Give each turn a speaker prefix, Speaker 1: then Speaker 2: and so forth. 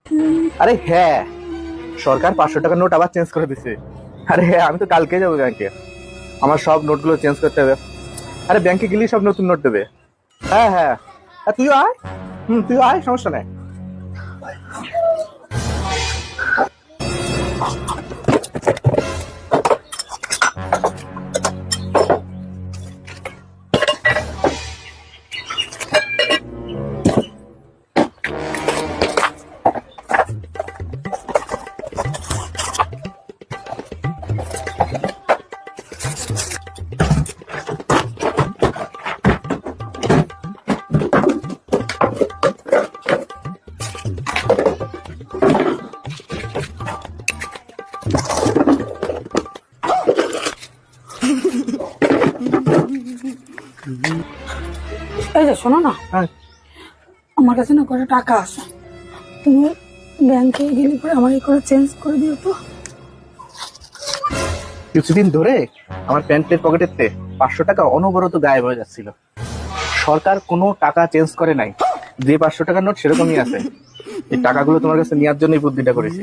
Speaker 1: আরে হ্যাঁ, সরকার 500 টাকার নোট আবার চেঞ্জ করে দিছে। আরে হ্যাঁ, আমি তো কালকে যাবো ব্যাংকে। আমার সব নোটগুলো চেঞ্জ করতে হবে। আরে ব্যাংকে গেলেই সব নতুন নোট দেবে। হ্যাঁ হ্যাঁ, আর তুইও আয়। তুইও আয়, সমস্যা নাই।
Speaker 2: এই যে শোনো না,
Speaker 1: হ্যাঁ,
Speaker 2: আমার কাছে না কটা টাকা আছে, তুমি ব্যাংকে গেলে পরে আমার এই করে চেঞ্জ করে দিও তো।
Speaker 1: কিছুদিন ধরে আমার প্যান্টের পকেটেতে 500 টাকা অনবরত গায়েব হয়ে যাচ্ছিল। সরকার কোনো টাকা চেঞ্জ করে নাই, যে 500 টাকার নোট সেরকমই আছে। এই টাকাগুলো তোমার কাছে নেওয়ার জন্যই বুদ্ধিটা করেছি।